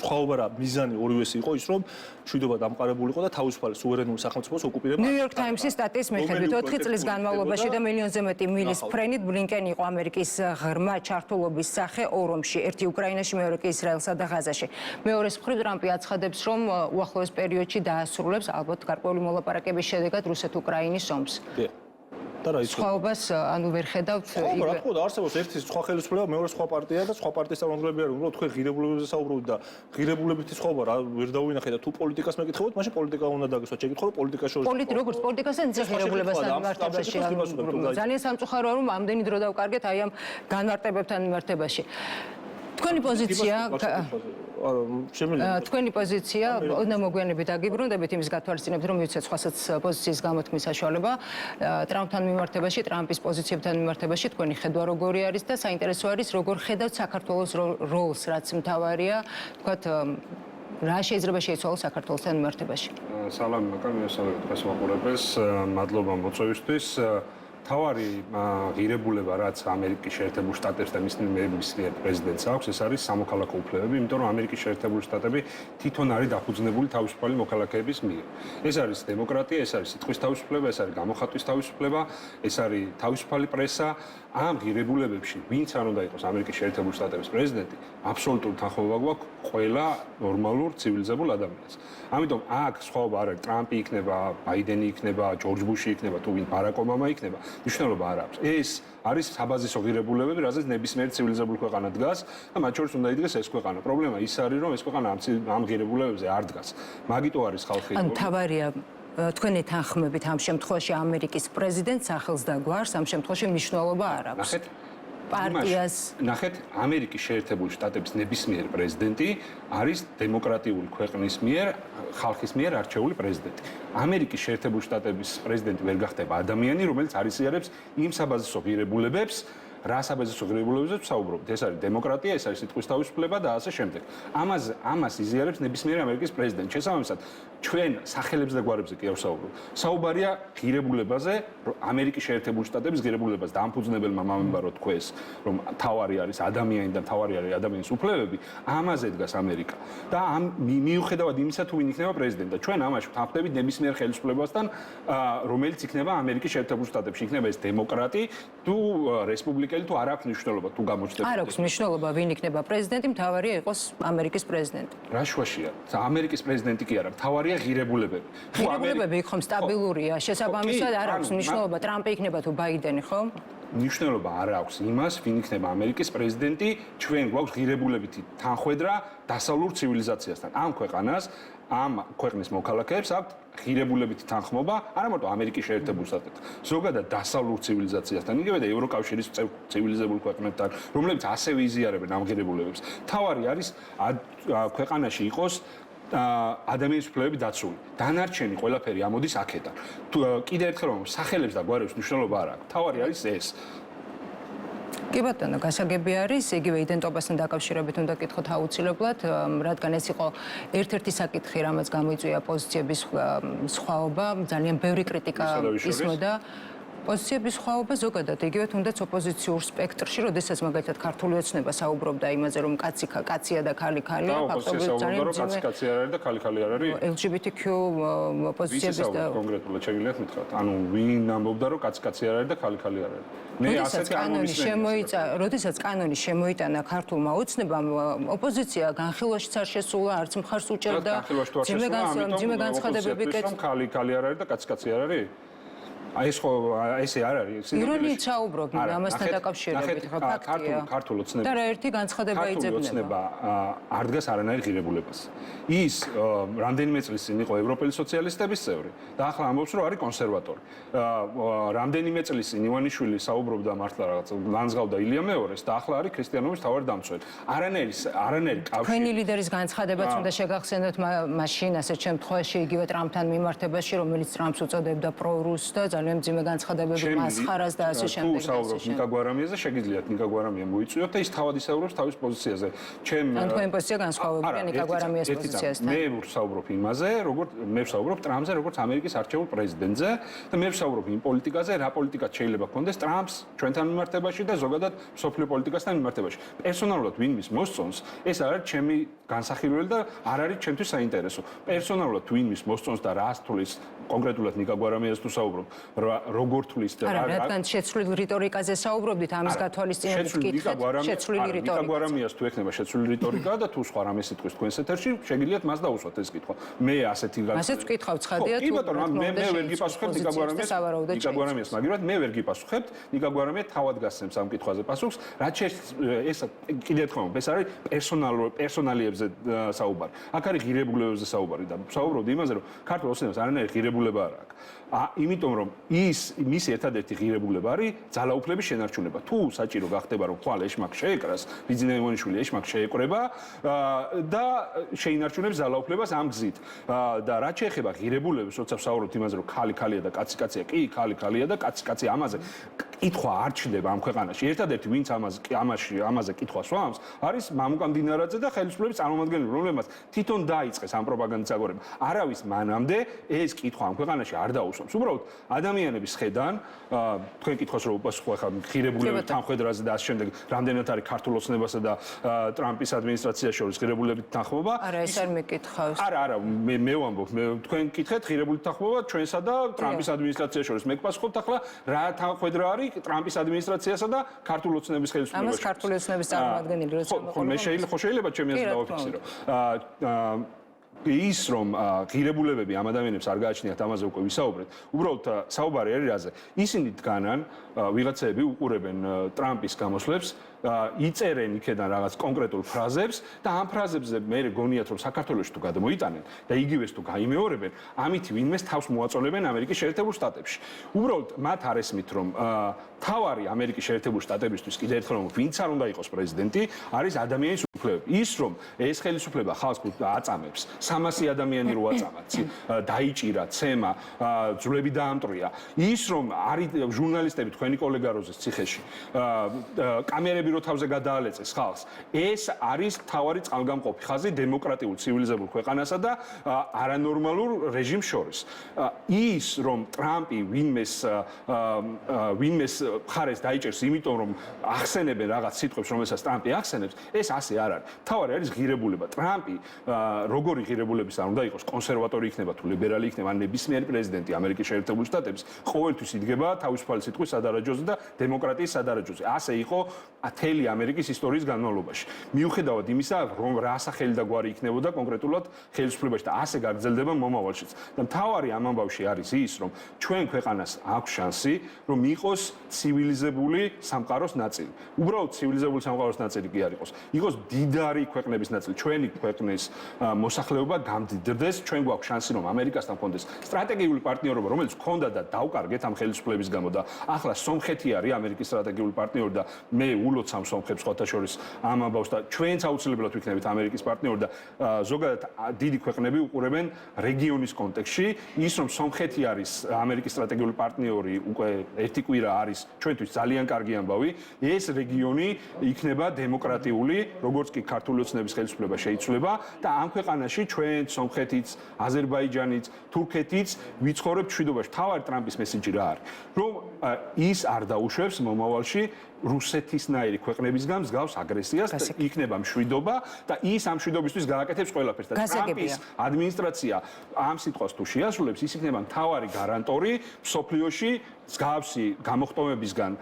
სხვაობა რა მიზანი ორივეს იყო ის რომ მშვიდობა დამყარებულიყო და თავისუფალი სუვერენული სახელმწიფოს ოკუპირება ნიუ-იორკ ტაიმსის სტატიის მიხედვით 4 წლის განმავლობაში და მილიონზე მეტი მილის ფრენით ბლინკენი იყო ამერიკის ღრმა ჩართულობის სახე ორ ომში ერთი უკრაინაში მეორე კი ისრაელსა და ღაზაში მეორეს მხრივ ტრამპი აცხადებს რომ უახლოეს პერიოდში დაასრულებს ალბათ გარკვეული მოლაპარაკების შედეგად რუსეთ-უკრაინის ომს და რა ის სხვაობას ანუ ვერ ხედავთ იგივე რა თქმა უნდა არსებობს ერთი სხვა ხელისუფლება მეორე სხვა პარტია და სხვა პარტიის წარმომადგენლები არიან უბრალოდ თქვენ ღირებულებებზე საუბრობთ და ღირებულებითი სხვაობა რა ვერ დავინახეთ და თუ პოლიტიკას მეკითხებოდ მაშინ პოლიტიკა უნდა დაგესვათ შეგიძლია რომ პოლიტიკა შორის როგორც პოლიტიკასთან ისე ღირებულებასთან მიმართებაში ძალიან სამწუხაროა რომ ამდენი დრო დავკარგეთ აი ამ განმარტებებთან მიმართებაში თქვენი პოზიცია უნდა მოგვიანებით დაგიბრუნდებით იმის გათვალისწინებით რომ მივცეთ სხვასაც პოზიციის გამოთქმის საშუალება ტრამპთან მიმართებაში ტრამპის პოზიციებთან მიმართებაში თქვენი ხედვა როგორი არის და საინტერესო არის როგორ ხედავთ საქართველოს როლს რაც მთავარია თქვათ რა შეიძლება შეიცვალოს საქართველოსთან მიმართებაში სალამი მაგარ მიესალმებით დღეს მაყურებელს მადლობა მოწვევისთვის თავარი ღირებულება რაც ამერიკის შეერთებული შტატებს და მის პრეზიდენტს აქვს ეს არის სამოქალაქო უფლებები იმიტომ რომ ამერიკის შეერთებული შტატები თვითონ არის დაფუძნებული თავისუფალი მოქალაქეების მიერ ეს არის დემოკრატია ეს არის სიტყვის თავისუფლება ეს არის გამოხატვის თავისუფლება ეს არის თავისუფალი პრესა ამ ღირებულებებში ვინც არ უნდა იყოს ამერიკის შეერთებული შტატების პრეზიდენტი აბსოლუტური თანხმობა გვაქვს ყველა ნორმალურ ცივილიზებულ ადამიანს ამიტომ აქ სხვაობა არ არის ტრამპი იქნება ბაიდენი იქნება ჯორჯ ბუში იქნება თუ ვინ ბარაკ ობამა იქნება მნიშვნელობა არ აქვს. ეს არის საბაზისო ღირებულებები, რაზეც ნებისმიერ ცივილიზებულ ქვეყანა დგას და მათ შორის უნდა იდგეს ეს ქვეყანა. პრობლემა ის არის, რომ ეს ქვეყანა ამ ღირებულებებზე არ დგას. მაგიტო არის ხალხი. ანუ თავარია თქვენი თანხმებით ამ შემთხვევაში ამერიკის პრეზიდენტს სახელს და გვარს ამ შემთხვევაში მნიშვნელობა არ აქვს. პარტიას ნახეთ ამერიკის შეერთებული შტატების ნებისმიერ პრეზიდენტი არის დემოკრატიული ქვეყნის მიერ ხალხის მიერ არჩეული პრეზიდენტი ამერიკის შეერთებული შტატების პრეზიდენტი ვერ გახდება ადამიანი რომელიც არ იზიარებს იმ საბაზისო ღირებულებებს რა საბაზისო ღირებულებებზე ვსაუბრობთ ეს არის დემოკრატია ეს არის სიტყვის თავისუფლება და ასე შემდეგ ამას იზიარებს ნებისმიერი ამერიკის პრეზიდენტი შესაბამისად ჩვენ სახელებს და გვარებზე კი არ ვსაუბრობთ საუბარია ღირებულებაზე ამერიკის შეერთებული შტატების ღირებულებაზე და ამ ფუძნებელმა მამებმა თქვეს რომ თავარი არის ადამიანი და თავარი არის ადამიანის უფლებები ამაზე დგას ამერიკა და ამ მიუხედავად იმისა თუ ვინ იქნება პრეზიდენტი და ჩვენ ამაში ვთანხმდებით ნებისმიერ ხელისუფლებასთან რომელიც იქნება ამერიკის შეერთებულ შტატებში იქნება ეს დემოკრატი თუ რესპუბლიკა რესპუბლიკელი თუ არ აქვს მნიშვნელობა თუ გამოჩნდება. არ აქვს მნიშვნელობა ვინ იქნება პრეზიდენტი, მთავარია იყოს ამერიკის პრეზიდენტი. რა შუაშია? ამერიკის პრეზიდენტი კი არა, მთავარია ღირებულებები. ღირებულებები იქ ხომ სტაბილურია, შესაბამისად არ აქვს მნიშვნელობა ტრამპი იქნება თუ ბაიდენი, ხო? მნიშვნელობა არ აქვს იმას, ვინ იქნება ამერიკის პრეზიდენტი, ჩვენ გვაქვს ღირებულებითი თანხwebdra დასავლურ ცივილიზაციასთან. ამ ქვეყანას, ამ ქვეყნის მოქალაქეებს აქვთ ღირებულებითი თანხმობა, არა მარტო ამერიკის შეერთებულ შტატებთან, ზოგადად დასავლურ ცივილიზაციასთან, იგივე და ევროკავშირის ცივილიზებულ ქვეყნებთან, რომლებიც ასევე იზიარებენ ამ ღირებულებებს. თავარი არის ქვეყანაში იყოს ადამიანის უფლებები დაცული. დანარჩენი ყველაფერი ამოდის აქედან. კიდევ ერთხელ რომ სახელებს და გვარებს მნიშვნელობა არ აქვს. თავარი არის ეს. კი ბატონო, გასაგები არის, იგივე იდენტობასთან დაკავშირებით უნდა გითხოთ აუცილებლად, რადგან ეს იყო ერთ-ერთი საკითხი, რამაც გამოიწვია პოზიციების სხვაობა, ძალიან ბევრი კრიტიკა ისმოდა. პოზიციების სხვაობა ზოგადად იგივე თუნდაც ოპოზიციურ სპექტრში, როდესაც მაგალითად ქართული ოცნება საუბრობდა იმაზე, რომ კაცია და ქალი ქალია, ფაქტობრივად ძალიან ძიმე კაცი არ არის და ქალი ქალი არ არის. LGBTQ ოპოზიციების და კონკრეტულად შეგიძლიათ მითხრათ, ანუ ვინ ამბობდა, რომ კაცი არ არის და ქალი ქალი არ არის. მე ასეთი კანონი როდესაც კანონი შემოიტანა ქართულმა ოცნებამ, ოპოზიცია განხილვაშიც არ შესულა, არც მხარს უჭერდა. ძიმე განცხადებები კეთდა. ქალი ქალი არ არის და კაცი არ არის. ეს ხო ესე არ არის. ირონიით საუბრობენ ამასთან დაკავშირებით, ხო ფაქტია. ქართულ ოცნებას. და რა ერთი განცხადება იძებნება. ქართულ ოცნება არ დგას არანაირ ღირებულებას. ის რამდენიმე წლის წინ იყო ევროპელი სოციალისტების წევრი და ახლა ამბობს, რომ არის კონსერვატორი. რამდენიმე წლის წინ ივანიშვილი საუბრობდა მართლა რაღაც ლანძღავდა ილია მეორეს და ახლა არის ქრისტიანობის მთავარი დამცველი. არანაირი კავშირი. თქვენი ლიდერის განცხადებაც უნდა შეგახსენოთ მაშინ ასეთ შემთხვევაში იგივე ტრამპთან მიმართებაში, რომელიც ტრამპს უწოდებდა პრორუსს და ძალიან ძიმე განცხადებები მასხარას და ასე შემდეგ. თუ საუბრობთ ნიკა გვარამიაზე, შეგიძლიათ ნიკა გვარამია მოიწვიოთ და ის თავად ისაუბრებს თავის პოზიციაზე. ან თქვენი პოზიცია განსხვავებულია ნიკა გვარამიას პოზიციასთან. მე ვსაუბრობ იმაზე, მე ვსაუბრობ ტრამპზე, როგორც ამერიკის არჩეულ პრეზიდენტზე და მე ვსაუბრობ იმ პოლიტიკაზე, რა პოლიტიკა შეიძლება გქონდეს ტრამპს ჩვენთან მიმართებაში და ზოგადად მსოფლიო პოლიტიკასთან მიმართებაში. პერსონალურად ვინ მის მოსწონს, ეს არის ჩემი განსახილველი და არ არის ჩემთვის საინტერესო. პერსონალურად ვინ მის მოსწონს და რას თulis კონკრეტულად ნიკა გვარამიას თუ საუბრობ, როგორ თulis და რა რადგან შეცვლილ რიტორიკაზე საუბრობდით, ამის გათვალისწინებით გკითხეთ, შეცვლილი რიტორიკა. ნიკა გვარამიას თუ ექნება შეცვლილი რიტორიკა და თუ სხვა რამე სიტყვის თქვენს ეთერში, შეგიძლიათ მას დაუსვათ ეს კითხვა. მე ასეთი ასეც ვკითხავ ცხადია თუ კი ბატონო, მე ვერ გიპასუხებ ნიკა გვარამიას, მაგრამ მე ვერ გიპასუხებ, ნიკა გვარამია თავად გასცემს ამ კითხვაზე პასუხს, რაც ეს კიდევ ერთხელ ეს არის პერსონალიებზე საუბარი. აქ არის ღირებულებებზე საუბარი და საუბრობდი იმაზე, რომ ქართულ ოცნებას არანაირი ღირებულება არ აქვს. იმიტომ რომ მისი ერთადერთი ღირებულება არის ძალაუფლების შენარჩუნება. თუ საჭირო გახდება რომ ხვალ ეშმაკ შეეკრას, ბიძინა ივანიშვილი ეშმაკ შეეკრება და შეინარჩუნებს ძალაუფლებას ამ გზით. და რაც შეეხება ღირებულებას, როცა ვსაუბრობთ იმაზე რომ ქალი ქალია და კაცი კაცია, კი, ქალი ქალია და კაცი კაცია, ამაზე კითხვა არ ჩნდება ამ ქვეყანაში. ერთადერთი ვინც ამაზე კითხვა სვამს, არის მამუკა მდინარაძე და ხელისუფლების წარმომადგენლები, რომლებმაც თვითონ დაიწყეს ამ პროპაგანდის აგორება. არავის მანამდე ეს კითხვა ამ ქვეყანაში არ დაუსვამს. უბრალოდ ადამიანების ხედან, თქვენ კითხავს რომ უპასუხო ახლა ღირებულების თანხwebdra-ზე და ამ შემდეგ რამდენად არის ქართულ ოცნებასა და ტრამპის ადმინისტრაციას შორის ღირებულებით თანხმობა? არა, ეს არ მეკითხავს. არა, მე ვამბობ, თქვენ კითხეთ ღირებულებით თანხმობა ჩვენსა და ტრამპის ადმინისტრაციას შორის. მე გპასუხობთ ახლა რა თანხwebdra არის ტრამპის ადმინისტრაციასა და ქართულ ოცნების ხელისუფლებაში. ამას ქართული ოცნების წარმომადგენელი როცა ხო შეიძლება ჩემი აზრით დავაფიქსირო. ის რომ ღირებულებები ამ ადამიანებს არ გააჩნიათ, ამაზე უკვე ვისაუბრეთ. უბრალოდ საუბარი არის რაზე. ისინი დგანან, ვიღაცები უყურებენ ტრამპის გამოსვლებს, იწერენ იქიდან რაღაც კონკრეტულ ფრაზებს და ამ ფრაზებზე მე გონიათ რომ საქართველოში თუ გადმოიტანენ და იგივეს თუ გაიმეორებენ, ამით ვინმეს თავს მოაწოლებენ ამერიკის შეერთებულ შტატებში. უბრალოდ მათ არ ესმით რომ თავარი ამერიკის შეერთებულ შტატებისთვის კიდევ ერთხელ რომ ვინც არ უნდა იყოს პრეზიდენტი, არის ადამიანის უფლებები. ის რომ ეს ხელისუფლება ხალხს აწამებს, 300 ადამიანი რო აწამათ, დაიჭირა, ცემა, ძვლები დაამტრია. ის რომ არის ჟურნალისტები, თქვენი კოლეგა როზეს ციხეში, კამერები რო საჭირო თავზე გადაალეწეს ხალხს. ეს არის მთავარი წყალგამყოფი ხაზი დემოკრატიულ ცივილიზებულ ქვეყანასა და არანორმალურ რეჟიმს შორის. ის რომ ტრამპი ვინმეს მხარეს დაიჭერს, იმიტომ რომ ახსენებენ რაღაც სიტყვებს, რომელსაც ტრამპი ახსენებს, ეს ასე არ არის. მთავარი არის ღირებულება. ტრამპი როგორი ღირებულების არ უნდა იყოს, კონსერვატორი იქნება თუ ლიბერალი იქნება, ან ნებისმიერი პრეზიდენტი ამერიკის შეერთებული შტატების, ყოველთვის იდგება თავისუფალი სიტყვის სადარაჯოზე და დემოკრატიის სადარაჯოზე. ასე იყო მთელი ამერიკის ისტორიის განმავლობაში. მიუხედავად იმისა, რომ რა სახელი და გვარი იქნებოდა კონკრეტულად ხელისუფლებაში და ასე გაგრძელდება მომავალშიც. და მთავარი ამ ამბავში არის ის, რომ ჩვენ ქვეყანას აქვს შანსი, რომ იყოს ცივილიზებული სამყაროს ნაწილი. უბრალოდ ცივილიზებული სამყაროს ნაწილი კი არ იყოს. იყოს მდიდარი ქვეყნების ნაწილი. ჩვენი ქვეყნის მოსახლეობა გამდიდრდეს, ჩვენ გვაქვს შანსი, რომ ამერიკასთან გქონდეს სტრატეგიული პარტნიორობა, რომელიც ჰქონდა და დავკარგეთ ამ ხელისუფლების გამო და ახლა სომხეთი არის ამერიკის სტრატეგიული პარტნიორი და მე ულოცავ სომხებს ხოთა შორის ამ ამბავს და ჩვენც აუცილებლად ვიქნებით ამერიკის პარტნიორი და ზოგადად დიდი ქვეყნები უყურებენ რეგიონის კონტექსტში ის რომ სომხეთი არის ამერიკის სტრატეგიული პარტნიორი უკვე ერთი კვირა არის ჩვენთვის ძალიან კარგი ამბავი ეს რეგიონი იქნება დემოკრატიული როგორც კი ქართული ოცნების ხელისუფლება შეიცვლება და ამ ქვეყანაში ჩვენ სომხეთიც აზერბაიჯანიც თურქეთიც ვიცხოვრებთ მშვიდობაში თავარი ტრამპის მესიჯი რა არის რომ ის არ დაუშვებს მომავალში რუსეთისნაირი ქვეყნებისგან მსგავს აგრესიას და იქნება მშვიდობა და ის ამ მშვიდობისთვის გააკეთებს ყველაფერს და ტრამპის ადმინისტრაცია ამ სიტყვას თუ შეასრულებს ის იქნება მთავარი გარანტორი მსოფლიოში მსგავსი გამოხტომებისგან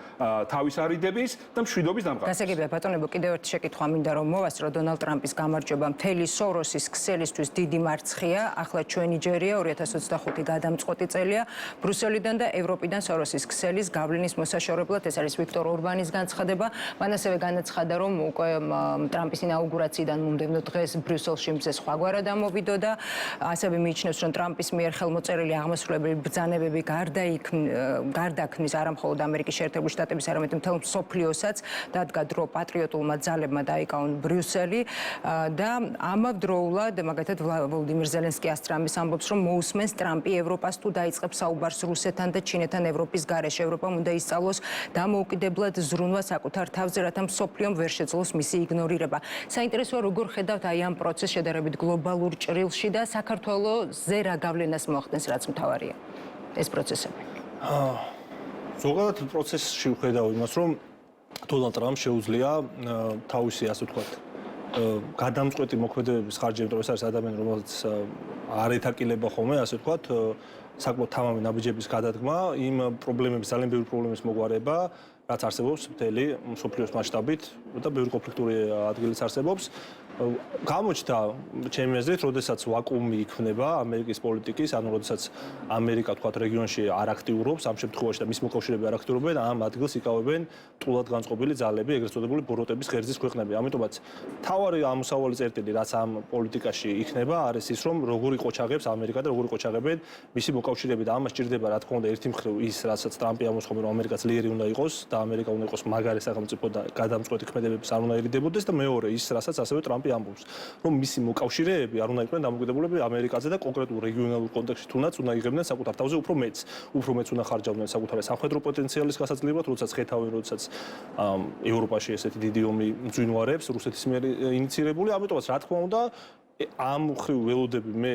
თავის არიდების და მშვიდობის დამყარებას. გასაგებია ბატონებო კიდევ ერთი შეკითხვა მინდა რომ მოვასწრო დონალდ ტრამპის გამარჯვება მთელი სოროსის ქსელისთვის დიდი მარცხია ახლა ჩვენი ჯერია 2025 გადამწყვეტი წელია ბრუსელიდან და ევროპიდან სოროსის ქსელის გავლენის მოსაშორებლად ეს არის ვიქტორ ორბანის განცხადება მან ასევე განაცხადა რომ უკვე ტრამპის ინაუგურაციიდან მომდევნო დღეს ბრიუსელში მზე სხვაგვარად ამოვიდოდა ასევე მიიჩნევს რომ ტრამპის მიერ ხელმოწერილი აღმასრულებელი ბრძანებები გარდა ქმნის არა მხოლოდ ამერიკის შეერთებული შტატების არამედ მთელ მსოფლიოსაც დადგა დრო პატრიოტულმა ძალებმა დაიკავონ ბრიუსელი და ამავდროულად მაგალითად ვლადიმირ ზელენსკი ასტრამის ამბობს რომ მოусმენს ტრამპი ევროპას თუ დაიწყებს საუბარს რუსეთთან და ჩინეთთან ევროპის გარეშე ევროპამ უნდა ისწავლოს დამოუკიდებლად ზრუნვა საკუთარ თავზე რათა მსოფლიომ ვერ შეძლოს მისი იგნორირება საინტერესოა როგორ ხედავთ აი ამ პროცესს შედარებით გლობალურ ჭრილში და საქართველოზე რა გავლენას მოახდენს რაც მთავარია ეს პროცესები ზოგადად პროცესში ვხედავ იმას, რომ დონალდ ტრამპს შეუძლია თავისი, ასე ვთქვათ, გადამწყვეტი მოქმედებების ხარჯები, ეს არის ადამიანი, რომელიც არ ეთაკილება ხოლმე, ასე ვთქვათ, საკმაოდ თამამი ნაბიჯების გადადგმა, იმ პრობლემების, ძალიან ბევრი პრობლემის მოგვარება, რაც არსებობს მთელი მსოფლიოს მასშტაბით და ბევრი კონფლიქტური ადგილიც არსებობს. გამოჩნდა ჩემი აზრით, როდესაც ვაკუუმი იქმნება ამერიკის პოლიტიკის, ანუ როდესაც ამერიკა თქვათ რეგიონში არ აქტიურობს, ამ შემთხვევაში და მის მოკავშირეები არ აქტიურობენ, ამ ადგილს იკავებენ ტულად განწყობილი ძალები, ეგრეთ წოდებული ბოროტების ღერძის ქვეყნები. ამიტომაც თავარი ამოსავალი წერტილი, რაც ამ პოლიტიკაში იქნება, არის ის, რომ როგორი ყოჩაღებს ამერიკა და როგორი ყოჩაღებენ მისი მოკავშირეები და ამას ჭირდება, რა თქმა უნდა, ერთი მხრივ ის, რასაც ტრამპი ამოსხმობენ, რომ ამერიკა ძლიერი უნდა იყოს და ამერიკა უნდა იყოს მაგარი სახელმწიფო და გადამწყვეტი ქმედებების არ უნდა ერიდებოდეს და მეორე ის, რასაც ასევე ტრამპი ამბობს, რომ მისი მოკავშირეები არ უნდა იყვნენ დამოკიდებულები ამერიკაზე და კონკრეტულ რეგიონალურ კონტექსტში თუნდაც უნდა იღებდნენ საკუთარ თავზე უფრო მეც უნდა ხარჯავდნენ საკუთარ სამხედრო პოტენციალის გასაძლებლად, როდესაც ხედავენ, როდესაც ევროპაში ესეთი დიდი ომი მძვინვარებს რუსეთის მიერ ინიცირებული, ამიტომაც რა თქმა უნდა ამ ხრივ ველოდები მე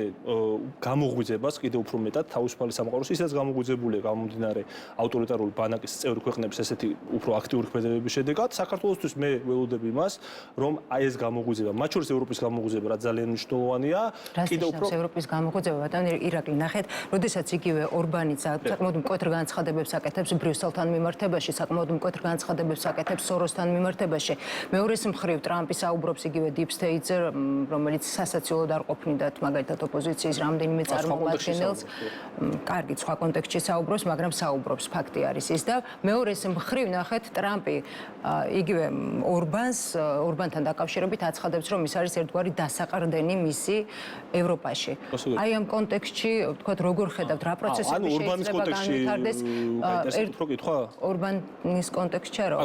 გამოღვიძებას კიდევ უფრო მეტად თავისუფალი სამყაროს ისაც გამოღვიძებულია გამომდინარე ავტორიტარული ბანაკის წევრი ქვეყნების ესეთი უფრო აქტიური ქმედებების შედეგად საქართველოსთვის მე ველოდები იმას რომ აი ეს გამოღვიძება მათ შორის ევროპის გამოღვიძება რაც ძალიან მნიშვნელოვანია კიდევ უფრო ევროპის გამოღვიძება ბატონი ირაკლი ნახეთ როდესაც იგივე ორბანიც საკმაოდ მკვეთრ განცხადებებს აკეთებს ბრიუსელთან მიმართებაში საკმაოდ მკვეთრ განცხადებებს აკეთებს სოროსთან მიმართებაში მეორეს მხრივ ტრამპი საუბრობს იგივე deep state-ზე რომელიც სასაცილოდ არ ყოფნიდათ მაგალითად ოპოზიციის რამდენიმე წარმომადგენელს კარგი სხვა კონტექსტში საუბრობს მაგრამ საუბრობს ფაქტი არის ის და მეორეს მხრივ ნახეთ ტრამპი იგივე ორბანთან დაკავშირებით აცხადებს რომ ის არის ერთგვარი დასაყრდენი მისი ევროპაში აი ამ კონტექსტში ვთქვათ როგორ ხედავთ რა პროცესები შეიძლება განვითარდეს ორბანის კონტექსტში არა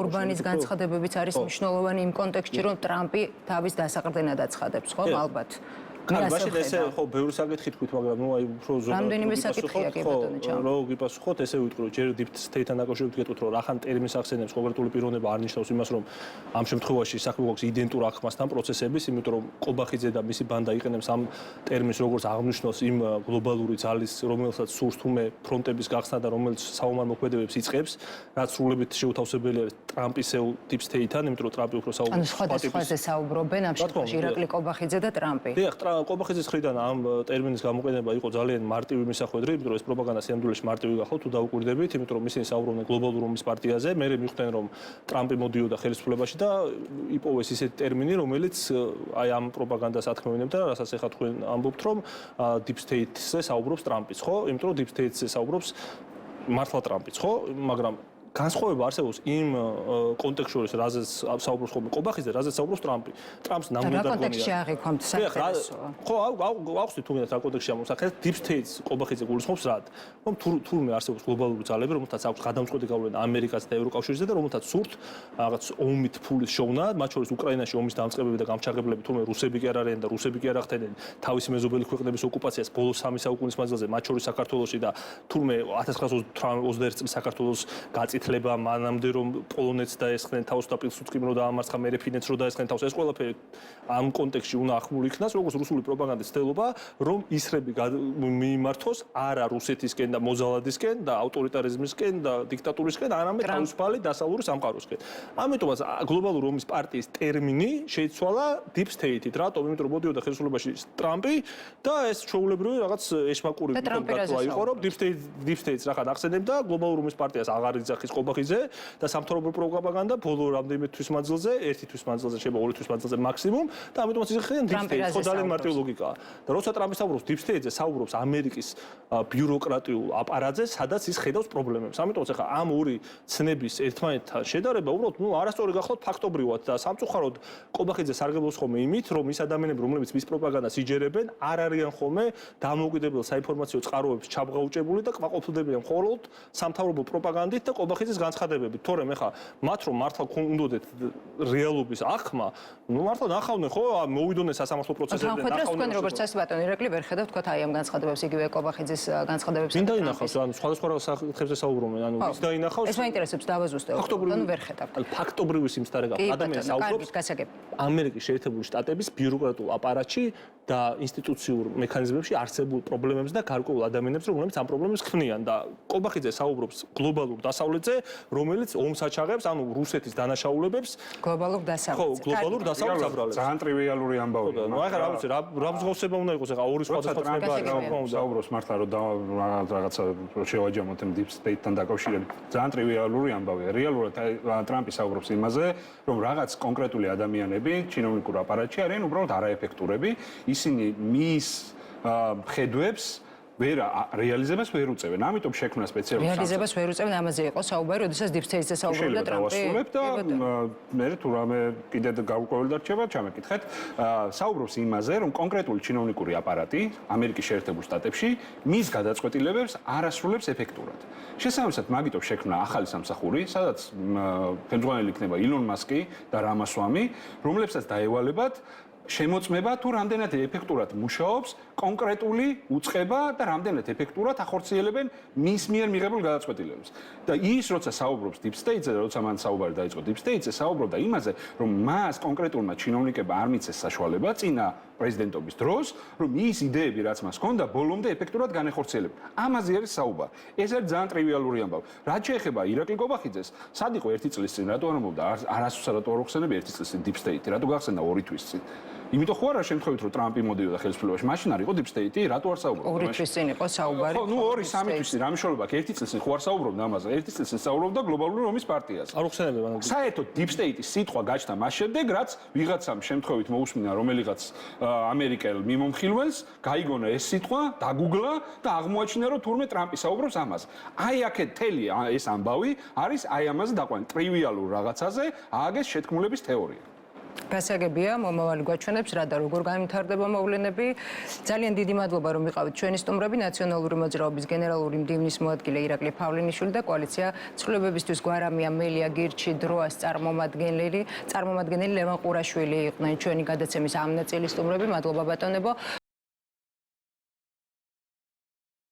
ორბანის განცხადებებიც არის მნიშვნელოვანი იმ კონტექსტში რომ ტრამპი თავის დასაყრდენად აცხადებს ხო ალბათ კაი, მაშინ ესე ხო ბევრი საკითხი თქვით, მაგრამ ნუ აი უფრო ზოგადად რამდენიმე საკითხია კი ბატონო ჩა. რო გიპასუხოთ, ესე ვიტყვი, რომ ჯერ deep state-თან დაკავშირებით გეტყვით, რომ რახან ტერმინს ახსენებს კონკრეტული პიროვნება არ ნიშნავს იმას, რომ ამ შემთხვევაში საქმე გვაქვს იდენტურ აღქმასთან პროცესების, იმიტომ რომ ყობახიძე და მისი ბანდა იყენებს ამ ტერმინს როგორც აღნიშნავს იმ გლობალური ძალის, რომელსაც სურს თუმე ფრონტების გახსნა და რომელიც საომარ მოქმედებებს იწყებს, რაც სრულებით შეუთავსებელია ტრამპისეულ deep state-თან, იმიტომ რომ ტრამპი უფრო საუბრობს. ანუ სხვადასხვაზე საუბრობენ ამ შემთხვევაში ირაკლი ყობახიძე და ტრამპი. დიახ, ყობახიძის მხრიდან ამ ტერმინის გამოყენება იყო ძალიან მარტივი მისახვედრი, იმიტომ რომ ეს პროპაგანდა სიამდვილეში მარტივი გახდა თუ დაუკვირდებით, იმიტომ რომ ისინი საუბრობდნენ გლობალურ ომის პარტიაზე, მე მიხვდნენ რომ ტრამპი მოდიოდა ხელისუფლებაში და იპოვეს ისეთი ტერმინი, რომელიც აი ამ პროპაგანდას ათქმევინებდა, რასაც ეხლა თქვენ ამბობთ, რომ deep state-ზე საუბრობს ტრამპიც, ხო? იმიტომ რომ deep state-ზე საუბრობს მართლა ტრამპიც, ხო? მაგრამ განსხვავება არსებობს იმ კონტექსტში შორის, რაზეც საუბრობს ხოლმე ყობახიძე, რაზეც საუბრობს ტრამპი. ტრამპს ნამდვილად რა კონტექსტში აღიქვამთ საერთოდ? ხო, აუხსნით თუ გინდათ რა კონტექსტში ამოსახეთ, deep state-ს ყობახიძე გულისხმობს რად? რომ თურმე არსებობს გლობალური ძალები, რომელთაც აქვს გადამწყვეტი გავლენა ამერიკას და ევროკავშირზე და რომელთაც სურთ რაღაც ომით ფულის შოვნა, მათ შორის უკრაინაში ომის დამწყებები და გამჩაღებლები, თუმე რუსები კი არ არიან და რუსები კი არ ახდენენ თავისი მეზობელი ქვეყნების ოკუპაციას ბოლოს 3 საუკუნის მანძილზე, მათ შორის საქართველოში და თურმე 1921 წლის საქართველოს გაწითლება მანამდე რომ პოლონეთს დაესხნენ თავს და პილსუდსკიმ რო დაამარცხა მერე ფინეთს რო დაესხნენ თავს ეს ყველაფერი ამ კონტექსტში უნდა ახმული იქნას როგორც რუსული პროპაგანდის ცდელობა რომ ისრები მიიმართოს არა რუსეთისკენ და მოზალადისკენ და ავტორიტარიზმისკენ და დიქტატურისკენ არამედ თავისუფალი დასავლური სამყაროსკენ. ამიტომაც გლობალური ომის პარტიის ტერმინი შეიცვალა deep state-ით. რატომ? იმიტომ რომ მოდიოდა ხელისუფლებაში ტრამპი და ეს ჩვეულებრივი რაღაც ეშმაკური მეთოდიკა იყო რომ deep state-ს რახან ახსენებდა გლობალური ომის პარტიას აღარ იძახის ყობახიძე და სამთავრობო პროპაგანდა ბოლო რამდენიმე თვის მანძილზე, ერთი თვის მანძილზე შეიძლება 2 თვის მანძილზე მაქსიმუმ და ამიტომაც იძახიან deep state-ს. ხო ძალიან მარტივი ლოგიკაა. და როცა ტრამპი საუბრობს deep state-ზე, საუბრობს ამერიკის ბიუროკრატიულ აპარატზე, სადაც ის ხედავს პრობლემებს. ამიტომაც ახლა ამ ორი ცნების ერთმანეთთან შედარება უბრალოდ არასწორი გახლავთ ფაქტობრივად და სამწუხაროდ ყობახიძე სარგებლობს ხოლმე იმით, რომ ის ადამიანები, რომლებიც მის პროპაგანდას იჯერებენ, არ არიან ხოლმე დამოუკიდებელ საინფორმაციო წყაროებს ჩაბღაუჭებული და კმაყოფილდებიან მხოლოდ სამთავრობო პროპაგანდით და ყობახიძის განცხადებებით. თორემ ეხა მათ რომ მართლა უნდათ რეალობის აღქმა, ნუ მართლა ნახავდნენ ხო, მოვიდოდნენ სასამართლო პროცესებზე და ნახავდნენ. თქვენ როგორც წესი ბატონო ირაკლი ვერ ხედავთ თქვა აი ამ განცხადებებს იგივე ყობახიძის განცხადებებს. ვინ დაინახავს? ანუ სხვადასხვა საკითხებზე საუბრობენ, ანუ ვის დაინახავს? ეს მაინტერესებს დავაზუსტე. ანუ ვერ ხედავთ. ფაქტობრივი სიმსტარე გაქვს. ადამიანს საუბრობს ამერიკის შეერთებული შტატების ბიუროკრატიულ აპარატში და ინსტიტუციურ მექანიზმებში არსებულ პრობლემებს და გარკვეულ ადამიანებს, რომლებიც ამ პრობლემებს ქმნიან და ყობახიძე საუბრობს გლობალურ დასავლეთზე, რომელიც ომს აჩაღებს, ანუ რუსეთის დანაშაულებებს გლობალურ დასავლეთზე. ხო, გლობალურ დასავლეთს აბრალებს. ძალიან ტრივიალური ამბავია. ნუ ახლა რა ვიცი, რა მსგავსება უნდა იყოს ახლა ორი სხვადასხვა ცნება არის. საუბრობს მართლა რომ რაღაცა შევაჯამოთ იმ deep state-თან დაკავშირებით. ძალიან ტრივიალური ამბავია. რეალურად ტრამპი საუბრობს იმაზე, რომ რაღაც კონკრეტული ადამიანები ჩინოვნიკურ აპარატში არიან უბრალოდ არაეფექტურები. ისინი მის ხედვებს ვერ რეალიზებას ვერ უწევენ. ამიტომ შექმნა სპეციალური რეალიზებას ვერ უწევენ, ამაზე იყო საუბარი, როდესაც deep state-ზე საუბრობდა ტრამპი. და მე თუ რამე კიდე გარკვეული დარჩება, ჩამეკითხეთ. საუბრობს იმაზე, რომ კონკრეტული ჩინოვნიკური აპარატი ამერიკის შეერთებულ შტატებში მის გადაწყვეტილებებს არ ასრულებს ეფექტურად. შესაბამისად, მაგიტომ შექმნა ახალი სამსახური, სადაც ხელმძღვანელი იქნება ილონ მასკი და რამასვამი, რომლებსაც დაევალებათ შემოწმება თუ რამდენად ეფექტურად მუშაობს კონკრეტული უწყება და რამდენად ეფექტურად ახორციელებენ მის მიერ მიღებულ გადაწყვეტილებებს. და ის როცა საუბრობს deep state-ზე, როცა მან საუბარი დაიწყო deep state-ზე, საუბრობდა იმაზე, რომ მას კონკრეტულმა ჩინოვნიკებმა არ მიცეს საშუალება წინა პრეზიდენტობის დროს, რომ ის იდეები, რაც მას ჰქონდა, ბოლომდე ეფექტურად განეხორციელებდა. ამაზე არის საუბარი. ეს არის ძალიან ტრივიალური ამბავი. რაც შეეხება ირაკლი ყობახიძეს, სად იყო 1 წლის წინ, რატო არ ამბობდა არასდროს რატო არ ხსენები 1 წლის წინ deep state-ი, რატო გახსენდა 2 თვის წინ? იმიტომ ხო არა შემთხვევით რომ ტრამპი მოდიოდა ხელისუფლებაში, მაშინ არ იყო deep state-ი, რატო არ საუბრობდა? 2 თვის წინ იყო საუბარი. ხო, ნუ 2-3 თვის წინ, რა მნიშვნელობა აქვს? 1 წლის წინ ხო არ საუბრობდა ამაზე? 1 წლის წინ საუბრობდა გლობალური ომის პარტიაზე. არ უხსენებია მაგრამ საერთოდ deep state-ის სიტყვა გაჩნდა მას შემდეგ, რაც ვიღაცამ შემთხვევით მოусმინა რომელიღაც ამერიკელ მიმომხილველს, გაიგონა ეს სიტყვა, დაგუგლა და აღმოაჩინა რომ თურმე ტრამპი საუბრობს ამაზე. აი აქეთ თელი ეს ამბავი არის აი ამაზე დაყვანილი, ტრივიალურ რაღაცაზე ააგეს შეთქმულების თეორია. გასაგებია, მომავალი გვაჩვენებს რა და როგორ განვითარდება მოვლენები. ძალიან დიდი მადლობა, რომ ვიყავით ჩვენი სტუმრები, ნაციონალური მოძრაობის გენერალური მდივნის მოადგილე ირაკლი ფავლენიშვილი და კოალიცია ცვლილებებისთვის გვარამია მელია გირჩი დროას წარმომადგენელი ლევან ყურაშვილი იყვნენ ჩვენი გადაცემის ამ ნაწილის სტუმრები. მადლობა ბატონებო.